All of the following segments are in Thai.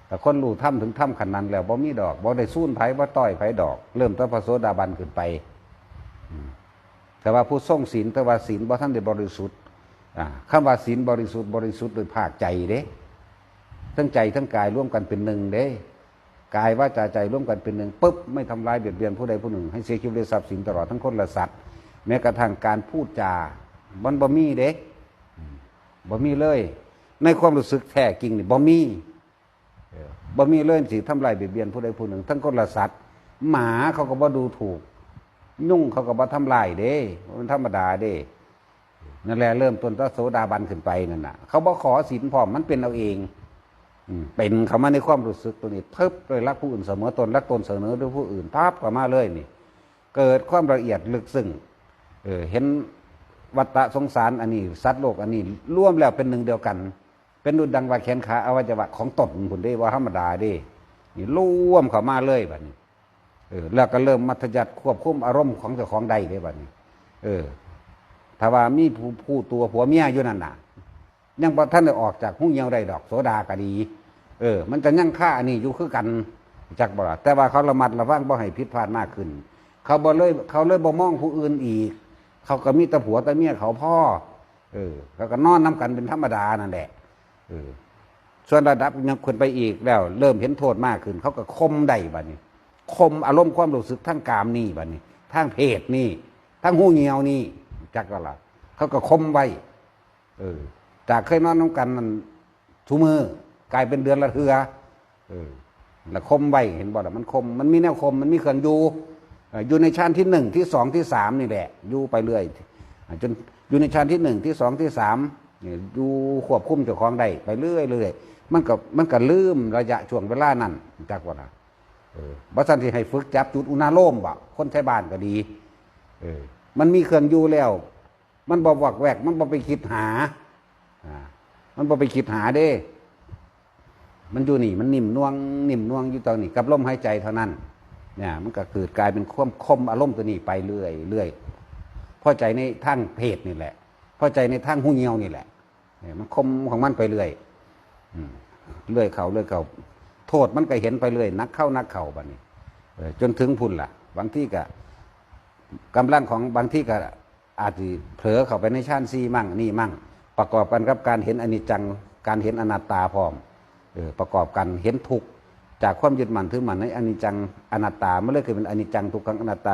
แต่คนรู้ถ้ำถึงถ้ำขนาดนั้นแล้วบ่มีดอกบ่ได้สู้นไผบ่ต้อยไผดอกเริ่มตั้งพระโสดาบันขึ้นไปแต่ว่าผู้ทรงศีลแต่ว่าศีลบ่ท่านได้บริสุทธิ์คำว่าศีลบริสุทธิ์โดยภาคใจเด้ทั้งใจทั้งกายร่วมกันเป็นหนึ่งเด้กายวาจาใจร่วมกันเป็นหนึ่งปุ๊บไม่ทำลายเบียดเบียนผู้ใดผู้หนึ่งให้เสียชีวิตทรัพย์สินตลอดทั้งคนและสัตว์แม้กระทั่งการพูดจามันบ่มีเด้บ่มีเลยในความรู้สึกแท้จริงนี่บ่มีเลยสิทำลายเบียดเบียนผู้ใดผู้หนึ่งทั้งคนและสัตว์หมาเขาก็บ่ดูถูกยุ่งเขาก็บ่ทำลายเด้มันธรรมดาเด้นั่นแหละเริ่มต้นพระโสดาบันขึ้นไปนั่นน่ะเขาบ่ขอศีลพร้อมมันเป็นเอาเองเป็นเขามาในความรู้สึกตัวนี้เพิบเลยรักผู้อื่นเสมอตนรักตนเสมอด้วยผู้อื่นภาพก็มาเลยนี่เกิดความละเอียดลึกซึ้งเห็นวัฏสงสารอันนี้สัตว์โลกอันนี้ร่วมแล้วเป็นหนึ่งเดียวกันเป็นดุจดังว่าแขนขาอวัยวะของตนผุนได้ว่าธรรมดาเด้นี่ร่วมเข้ามาเลยแบบนี้แล้วก็เริ่มมัธยัติควบคุมอารมณ์ของเจ้าของใดได้แบบนี้ถ้าว่ามีผู้ตัวผัวเมียอยู่นั่นน่ะยังท่านได้ออกจากหูเหี่ยวได้ดอกโสดาก็ดีมันจะยั่งค่าอันนี้อยู่คือกันจักบ่ล่ะแต่ว่าเขาระมัดระวังบ่ให้ผิดพลาดมากขึ้นเขาเลยบ่มองผู้อื่นอีกเขาก็มีแต่ผัวแต่เมียเขาพ่อเขาก็นอนน้ำกันเป็นธรรมดานั่นแหละส่วนระดับยังคนไปอีกแล้วเริ่มเห็นโทษมากขึ้นเขาก็คมได้บัดนี้คมอารมณ์ความรู้สึกทั้งกามนี่บัดนี้ทั้งเพศนี่ทั้งหูเหี่ยวนี่จักบ่ล่ะเขาก็คมไว้จากเคยนอนน้ำกันมันทุมือกลายเป็นเดือนละเทือแล้วคมไว้เห็นบ่ล่ะมันคมมันมีแนวคมมันมีเครื่องอยู่ในชั้นที่หนึ่งที่สองที่สามนี่แหละอยู่ไปเรื่อยจนอยู่ในชั้นที่หนึ่งที่สองที่สามอยู่ควบคุมเจ้าของได้ไปเรื่อยมันก็ลืมระยะช่วงเวลานั้นจักว่าล่ะบัดซันที่ให้ฝึกจับจุดอุณาโลมบ่คนใช้บ้านก็ดีมันมีเครื่องอยู่แล้วมันบ่วักแวกมันบ่ไปคิดหามันบ่ไปคิดหาเด้มันอยู่นี่มันนิ่มนวลอยู่ตรงนี้กับลมหายใจเท่านั้นเนี่ยมันก็เกิดกลายเป็นความคมอารมณ์ตัวนี้ไปเรื่อยพอใจในทางเพศนี่แหละพอใจในทางหูเหี่ยวนี่แหละเนี่ยมันคมของมันไปเรื่อยเขาโทษมันก็เห็นไปเรื่อยนักเข้าบัดนี้จนถึงพุ่นล่ะบางที่ก็กำลังของบางที่ก็อาจจะเผลอเข้าไปในชั้นซีมั่งนี่มั่งประกอบกันกับการเห็นอนิจจังการเห็นอนัตตาพร้อมประกอบกันเห็นทุกข์จากความยึดมั่นถือมั่นในอนิจจังอนัตตามันเลยคือเป็นอนิจจังทุกขังอนัตตา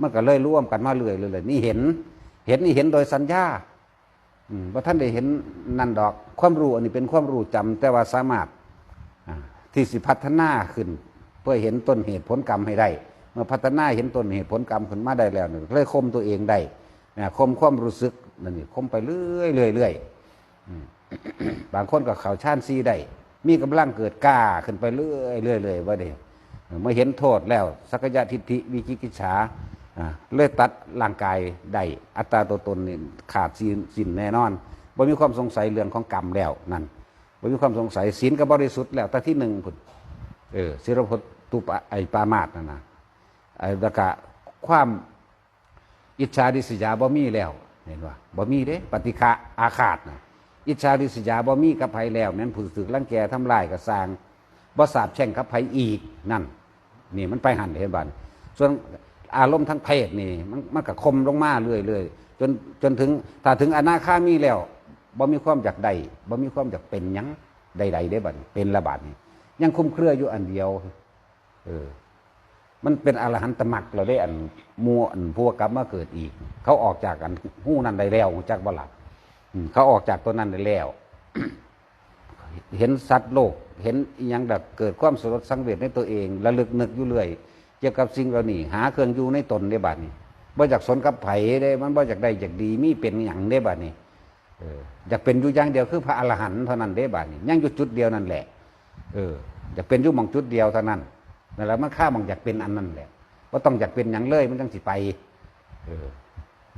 มันก็เลยร่วมกันมาเรื่อยนี่เห็นโดยสัญญาว่าท่านได้เห็นนั่นดอกความรู้อันนี้เป็นความรู้จำแต่ว่าสามารถที่สิพัฒนาขึ้นเพื่อเห็นต้นเหตุผลกรรมให้ได้เมื่อพัฒนาเห็นต้นเหตุผลกรรมขึ้นมาได้แล้วเนี่ยเลยคมตัวเองได้คมความรู้สึกนั่นนี่คมไปเรื่อยบางคนก็เข่าชานซีได้มีกำลังเกิดกล้าขึ้นไปเรื่อยว่าเดี๋ยวเมื่อเห็นโทษแล้วสักยะทิฏฐิวิจิกิจฉาเลยตัดร่างกายได้อัตตาตัวตนนี่ขาดสิ้นแน่นอนบ่มีความสงสัยเรื่องของกรรมแล้วนั่นบ่มีความสงสัยศีลก็บริสุทธิ์แล้วแต่ที่หนึ่งพุ่นศิรพตุปปามาสนั่นนะแล้วก็ความอิจฉาริษยาบ่มีแล้วเห็นว่าบ่มีเด้ปฏิฆะอาฆาตนะอิจฉาริษยาบ่มีกับไผแล้วแม้นผู้สึกรังแกทำลายก็สร้างบ่สาบแช่งกับไผอีกนั่นนี่มันไปหันเห็นบ่ส่วนอารมณ์ทั้งเพศนี่มันก็คมลงมาเรื่อยจนถึงถ้าถึงอนาคามีแล้วบ่มีความอยากได้บ่มีความอยากเป็นหยังใดๆได้บัดเป็นระบาดนี่ยังคุ้มเครืออยู่อันเดียวมันเป็นอรหันตมรรคเราได้อันมัวอันพวกกลับมาเกิดอีกเขาออกจากอันหู้นั้นได้แล้วจากบ่ล่ะเขาออกจากตัวนั้นได้แล้ว เห็นสัตว์โลกเห็นอย่างแบบเกิดความสลดสังเวชในตัวเองระลึกนึกอยู่เรื่อยเกี่ยวกับสิ่งเหล่านี้หาเครื่องอยู่ในตนได้บัดนี้บ่อยากสนกับไผได้มันบ่อยากได้อยากดีมีเป็นหยังได้บัดนี้อยากเป็นอยู่อย่างเดียวคือพระอรหันต์เท่านั้นได้บัดนี้ยังอยู่จุดเดียวนั่นแหละอยากเป็นอยู่หม่องจุดเดียวเท่านั้นนั่นแหละมันฆ่าบางอยากเป็นอันนั้นแหละว่าต้องอยากเป็นอย่างเลยมันจังสิไป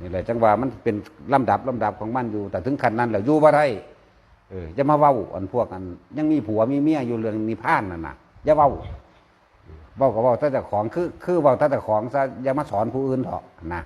นี่แหละจังว่ามันเป็นลำดับของมันอยู่แต่ถึงขั้นนั้นแล้วอยู่บ่ได้จะมาเว้าอันพวกอันยังมีผัวมีเมียอยู่เรื่องนิพพานนั่นน่ะอย่าเว้าก็เว้าแต่ของคือเว้าแต่ของซะอย่ามาสอนผู้อื่นเถอะนะ